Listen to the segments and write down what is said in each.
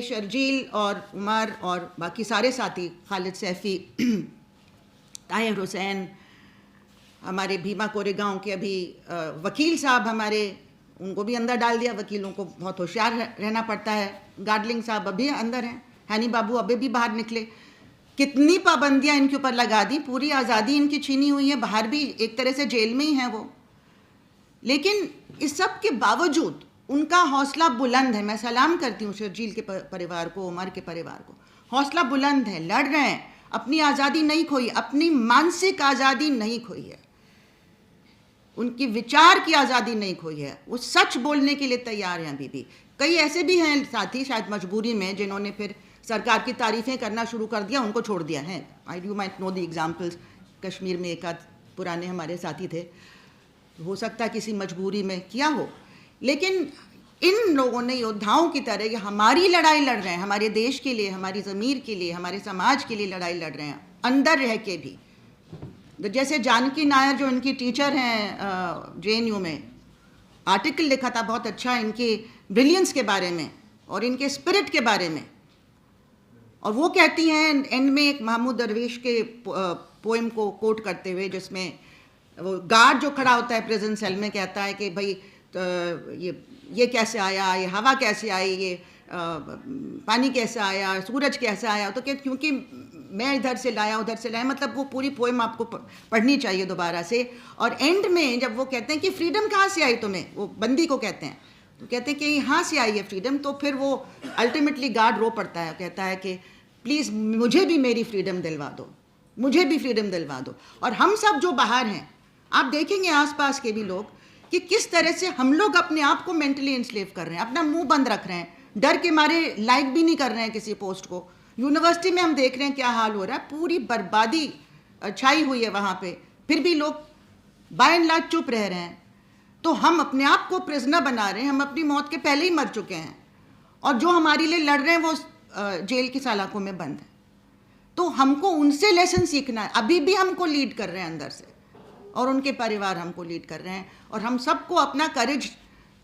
शर्जील और उमर और बाकी सारे साथी, खालिद सैफ़ी, ताहिर हुसैन, हमारे भीमा कोरेगांव के अभी वकील साहब हमारे, उनको भी अंदर डाल दिया। वकीलों को बहुत होशियार रहना पड़ता है। गार्डलिंग साहब अभी अंदर हैं, हैनी बाबू अभी भी बाहर निकले। कितनी पाबंदियां इनके ऊपर लगा दी, पूरी आज़ादी इनकी छीनी हुई है, बाहर भी एक तरह से जेल में ही हैं वो। लेकिन इस सब के बावजूद उनका हौसला बुलंद है। मैं सलाम करती हूँ शर्जील के परिवार को, उमर के परिवार को। हौसला बुलंद है, लड़ रहे हैं, अपनी आज़ादी नहीं खोई, अपनी मानसिक आज़ादी नहीं खोई है, उनकी विचार की आज़ादी नहीं खोई है। वो सच बोलने के लिए तैयार हैं अभी भी। कई ऐसे भी हैं साथी, शायद मजबूरी में, जिन्होंने फिर सरकार की तारीफ़ें करना शुरू कर दिया, उनको छोड़ दिया है। You might know the examples. Kashmir में एक आध पुराने हमारे साथी थे, हो सकता है किसी मजबूरी में किया हो। लेकिन इन लोगों ने योद्धाओं की तरह ये हमारी लड़ाई लड़ रहे हैं, हमारे देश के लिए, हमारी ज़मीर के लिए, हमारे समाज के लिए लड़ाई लड़ रहे हैं, अंदर रह के भी। जैसे जानकी नायर जो इनकी टीचर हैं JNU में, आर्टिकल लिखा था बहुत अच्छा इनकी ब्रिलियंस के बारे में और इनके स्पिरिट के बारे में। और वो कहती हैं एंड में एक महमूद दरवेश के पोएम को कोट करते हुए, जिसमें वो गार्ड जो खड़ा होता है प्रिजन सेल में कहता है कि भाई ये कैसे आया, ये हवा कैसे आई, ये पानी कैसे आया, सूरज कैसे आया। तो क्योंकि मैं इधर से लाया उधर से लाया, मतलब वो पूरी पोएम आपको पढ़नी चाहिए दोबारा से। और एंड में जब वो कहते हैं कि फ्रीडम कहाँ से आई तुम्हें, वो बंदी को कहते हैं, तो कहते हैं कि यहाँ से आई है फ्रीडम। तो फिर वो अल्टीमेटली गार्ड रो पड़ता है, कहता है कि प्लीज़ मुझे भी मेरी फ्रीडम दिलवा दो, मुझे भी फ्रीडम दिलवा दो। और हम सब जो बाहर हैं, आप देखेंगे आसपास के भी लोग कि किस तरह से हम लोग अपने आप को मेंटली इंस्लेव कर रहे हैं, अपना मुंह बंद रख रहे हैं, डर के मारे लाइक भी नहीं कर रहे हैं किसी पोस्ट को। यूनिवर्सिटी में हम देख रहे हैं क्या हाल हो रहा है, पूरी बर्बादी छाई हुई है वहाँ पे, फिर भी लोग बाय एंड लार्ज चुप रह रहे हैं। तो हम अपने आप को प्रिजनर बना रहे हैं, हम अपनी मौत के पहले ही मर चुके हैं, और जो हमारे लिए लड़ रहे हैं वो जेल की सलाखों में बंद है। तो हमको उनसे लेसन सीखना है। अभी भी हमको लीड कर रहे हैं अंदर से, और उनके परिवार हमको लीड कर रहे हैं। और हम सबको अपना करेज,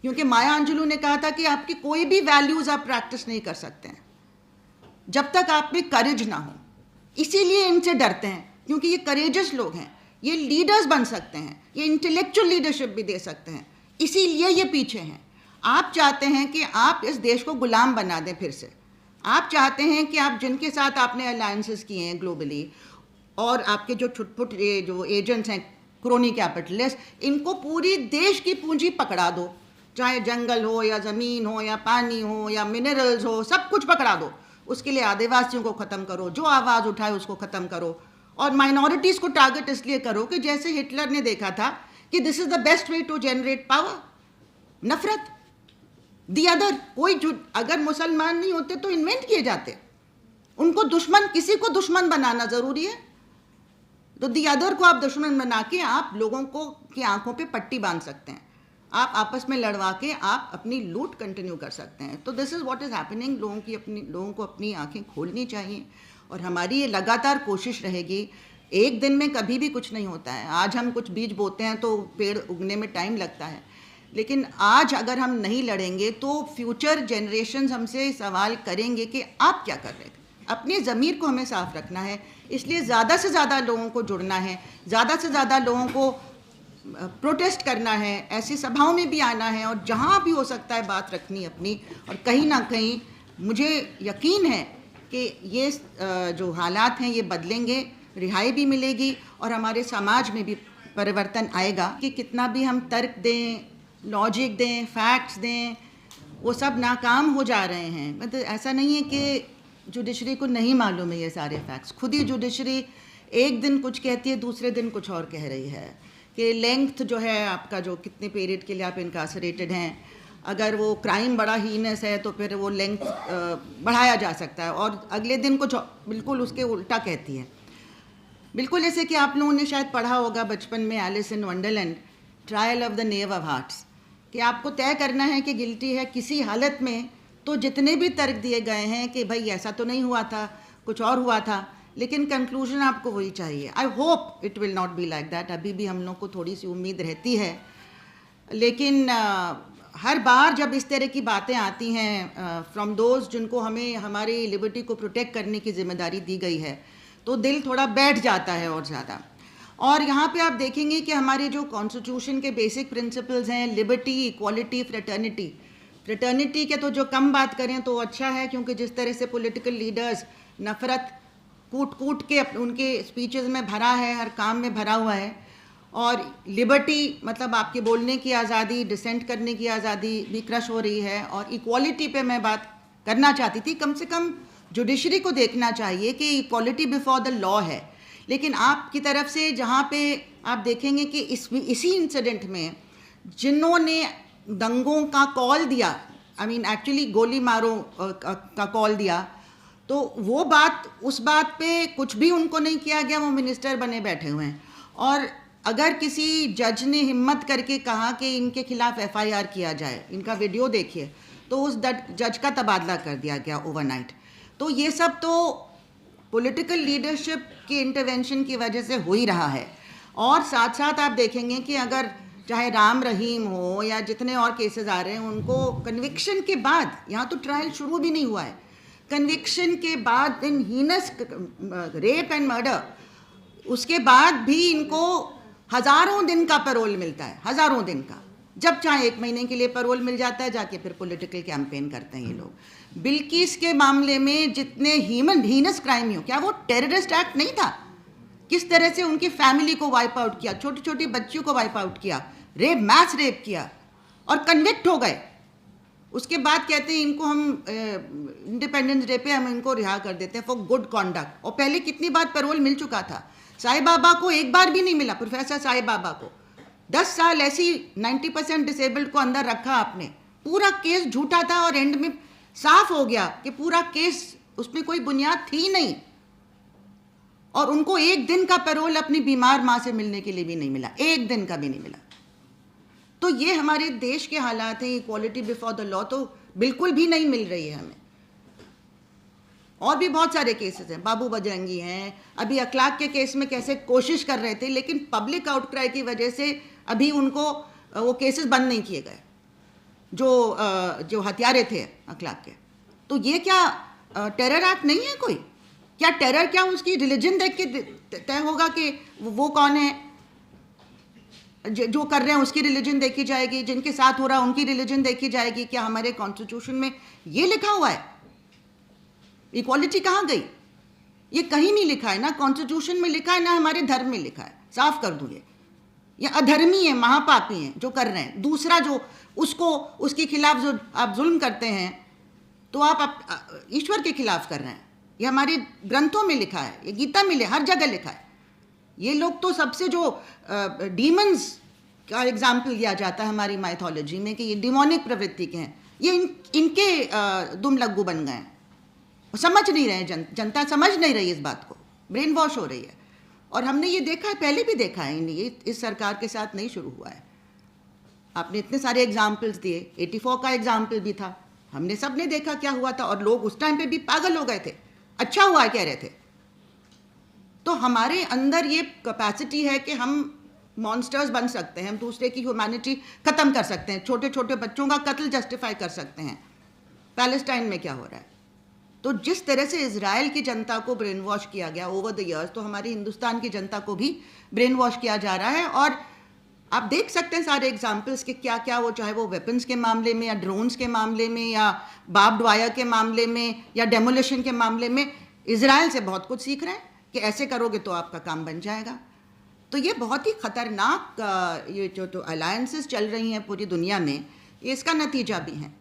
क्योंकि माया अंजुलू ने कहा था कि आपकी कोई भी वैल्यूज़ आप प्रैक्टिस नहीं कर सकते हैं जब तक आप में करेज ना हो। इसीलिए इनसे डरते हैं, क्योंकि ये करेजस लोग हैं, ये लीडर्स बन सकते हैं, ये इंटेलेक्चुअल लीडरशिप भी दे सकते हैं, इसीलिए ये पीछे हैं। आप चाहते हैं कि आप इस देश को गुलाम बना दें फिर से। आप चाहते हैं कि आप जिनके साथ आपने अलायंसेस किए हैं ग्लोबली, और आपके जो छुटपुट जो एजेंट्स हैं, क्रोनी कैपिटलिस्ट, इनको पूरी देश की पूंजी पकड़ा दो, चाहे जंगल हो या ज़मीन हो या पानी हो या मिनरल्स हो, सब कुछ पकड़ा दो। उसके लिए आदिवासियों को ख़त्म करो, जो आवाज़ उठाए उसको ख़त्म करो, और माइनॉरिटीज़ को टारगेट इसलिए करो कि जैसे हिटलर ने देखा था कि this is the best way to generate power, नफरत। दी अदर, कोई जो अगर मुसलमान नहीं होते तो इन्वेंट किए जाते, उनको दुश्मन, किसी को दुश्मन बनाना ज़रूरी है। तो दी अदर को आप दुश्मन बना के आप लोगों को की आंखों पे पट्टी बांध सकते हैं, आप आपस में लड़वा के आप अपनी लूट कंटिन्यू कर सकते हैं। तो this is what is happening. लोगों को अपनी आंखें खोलनी चाहिए, और हमारी ये लगातार कोशिश रहेगी। एक दिन में कभी भी कुछ नहीं होता है। आज हम कुछ बीज बोते हैं तो पेड़ उगने में टाइम लगता है, लेकिन आज अगर हम नहीं लड़ेंगे तो फ्यूचर जनरेशन्स हमसे सवाल करेंगे कि आप क्या कर रहे थे। अपनी ज़मीर को हमें साफ रखना है, इसलिए ज़्यादा से ज़्यादा लोगों को जुड़ना है, ज़्यादा से ज़्यादा लोगों को प्रोटेस्ट करना है, ऐसी सभाओं में भी आना है, और जहाँ भी हो सकता है बात रखनी अपनी। और कहीं ना कहीं मुझे यकीन है कि ये जो हालात हैं ये बदलेंगे, रिहाई भी मिलेगी, और हमारे समाज में भी परिवर्तन आएगा। कि कितना भी हम तर्क दें, लॉजिक दें, फैक्ट्स दें, वो सब नाकाम हो जा रहे हैं। मतलब ऐसा नहीं है कि जुडिशरी को नहीं मालूम है ये सारे फैक्ट्स। खुद ही जुडिशरी एक दिन कुछ कहती है, दूसरे दिन कुछ और कह रही है। कि लेंथ जो है आपका, जो कितने पीरियड के लिए आप इनकासरेटेड हैं, अगर वो क्राइम बड़ा हीनस है तो फिर वो लेंथ बढ़ाया जा सकता है, और अगले दिन कुछ बिल्कुल उसके उल्टा कहती है। बिल्कुल जैसे कि आप लोगों ने शायद पढ़ा होगा बचपन में Alice in Wonderland, trial of the Knave of Hearts, कि आपको तय करना है कि गिल्टी है किसी हालत में। तो जितने भी तर्क दिए गए हैं कि भाई ऐसा तो नहीं हुआ था, कुछ और हुआ था, लेकिन कंक्लूजन आपको वही चाहिए। I hope it will not be like that. अभी भी हम लोग को थोड़ी सी उम्मीद रहती है, लेकिन हर बार जब इस तरह की बातें आती हैं फ्रॉम दोज जिनको हमें हमारी लिबर्टी को प्रोटेक्ट करने की जिम्मेदारी दी गई है, तो दिल थोड़ा बैठ जाता है और ज़्यादा। और यहाँ पे आप देखेंगे कि हमारे जो कॉन्स्टिट्यूशन के बेसिक प्रिंसिपल्स हैं, लिबर्टी, इक्वालिटी, फ्रेटर्निटी के तो जो कम बात करें तो अच्छा है, क्योंकि जिस तरह से पॉलिटिकल लीडर्स नफ़रत कूट कूट के उनके स्पीचेस में भरा है, हर काम में भरा हुआ है। और लिबर्टी मतलब आपके बोलने की आज़ादी, डिसेंट करने की आज़ादी भी क्रश हो रही है। और इक्वालिटी पे मैं बात करना चाहती थी, कम से कम जुडिशरी को देखना चाहिए कि इक्वालिटी बिफोर द लॉ है, लेकिन आपकी तरफ से जहाँ पे आप देखेंगे कि इसी इंसिडेंट में जिन्होंने दंगों का कॉल दिया, आई मीन एक्चुअली गोली मारो का कॉल दिया, तो वो बात, उस बात पे कुछ भी उनको नहीं किया गया, वो मिनिस्टर बने बैठे हुए हैं। और अगर किसी जज ने हिम्मत करके कहा कि इनके खिलाफ एफआईआर किया जाए, इनका वीडियो देखिए, तो उस जज का तबादला कर दिया गया ओवरनाइट। तो ये सब तो पॉलिटिकल लीडरशिप की इंटरवेंशन की वजह से हो ही रहा है। और साथ साथ आप देखेंगे कि अगर चाहे राम रहीम हो या जितने और केसेस आ रहे हैं, उनको कन्विक्शन के बाद, यहाँ तो ट्रायल शुरू भी नहीं हुआ है, कन्विक्शन के बाद इन हीनस रेप एंड मर्डर, उसके बाद भी इनको हज़ारों दिन का पैरोल मिलता है, हज़ारों दिन का। जब चाहे 1 महीने के लिए पैरोल मिल जाता है, जाके फिर पॉलिटिकल कैंपेन करते हैं ये लोग। बिल्किस के मामले में जितने हीनस क्राइम हो, क्या वो टेररिस्ट एक्ट नहीं था? किस तरह से उनकी फैमिली को वाइप आउट किया, छोटी छोटी बच्चियों को वाइप आउट किया, मैस रेप किया और कन्विक्ट हो गए। उसके बाद कहते हैं इनको हम इंडिपेंडेंस डे पे हम इनको रिहा कर देते हैं फॉर गुड कॉन्डक्ट। और पहले कितनी बार पैरोल मिल चुका था। साईं बाबा को एक बार भी नहीं मिला, प्रोफेसर साईं बाबा को 10 साल ऐसी 90% डिसेबल्ड को अंदर रखा आपने। पूरा केस झूठा था और एंड में साफ हो गया कि पूरा केस, उसमें कोई बुनियाद थी नहीं। और उनको 1 दिन का पैरोल अपनी बीमार माँ से मिलने के लिए भी नहीं मिला, 1 दिन का भी नहीं मिला। तो ये हमारे देश के हालात हैं। इक्वालिटी बिफोर द लॉ तो बिल्कुल भी नहीं मिल रही है हमें। और भी बहुत सारे केसेस हैं, बाबू बजरंगी हैं, अभी अखलाक के केस में कैसे कोशिश कर रहे थे, लेकिन पब्लिक आउटक्राई की वजह से अभी उनको वो केसेस बंद नहीं किए गए जो हत्यारे थे अखलाक के। तो ये क्या टेरर एक्ट नहीं है कोई? क्या टेरर क्या उसकी रिलीजन देख के तय होगा कि वो कौन है? जो कर रहे हैं उसकी रिलीजन देखी जाएगी, जिनके साथ हो रहा है उनकी रिलीजन देखी जाएगी? क्या हमारे कॉन्स्टिट्यूशन में ये लिखा हुआ है? इक्वालिटी कहाँ गई? ये कहीं नहीं लिखा है, ना कॉन्स्टिट्यूशन में लिखा है, ना हमारे धर्म में लिखा है। साफ कर दूँ, ये अधर्मी है, महापापी हैं जो कर रहे हैं। दूसरा जो उसके खिलाफ जो आप जुल्म करते हैं, तो आप ईश्वर के खिलाफ कर रहे हैं। ये हमारे ग्रंथों में लिखा है, ये गीता में हर जगह लिखा है। ये लोग तो सबसे जो डीमंस का एग्जाम्पल दिया जाता है हमारी माइथोलॉजी में कि ये डिमोनिक प्रवृत्ति के हैं, ये इनके दुम लग्गू बन गए हैं। समझ नहीं रहे जनता समझ नहीं रही इस बात को, ब्रेन वॉश हो रही है। और हमने ये देखा है, पहले भी देखा है, ये इस सरकार के साथ नहीं शुरू हुआ है। आपने इतने सारे एग्जाम्पल्स दिए, 84 का एग्जाम्पल भी था, हमने सब ने देखा क्या हुआ था। और लोग उस टाइम पे भी पागल हो गए थे, अच्छा हुआ कह रहे थे। तो हमारे अंदर ये कैपेसिटी है कि हम मॉन्स्टर्स बन सकते हैं, हम दूसरे की ह्यूमैनिटी ख़त्म कर सकते हैं, छोटे छोटे बच्चों का कत्ल जस्टिफाई कर सकते हैं। पैलेस्टाइन में क्या हो रहा है? तो जिस तरह से इजराइल की जनता को ब्रेन वॉश किया गया ओवर द ईयर्स, तो हमारी हिंदुस्तान की जनता को भी ब्रेन वॉश किया जा रहा है। और आप देख सकते हैं सारे एग्जाम्पल्स के क्या क्या, वो चाहे वो वेपन्स के मामले में या ड्रोन्स के मामले में या बार्ब्ड वायर के मामले में या डेमोलिशन के मामले में, इजराइल से बहुत कुछ सीख रहे हैं कि ऐसे करोगे तो आपका काम बन जाएगा। तो ये बहुत ही ख़तरनाक ये जो अलायंसेस चल रही हैं पूरी दुनिया में, ये इसका नतीजा भी हैं।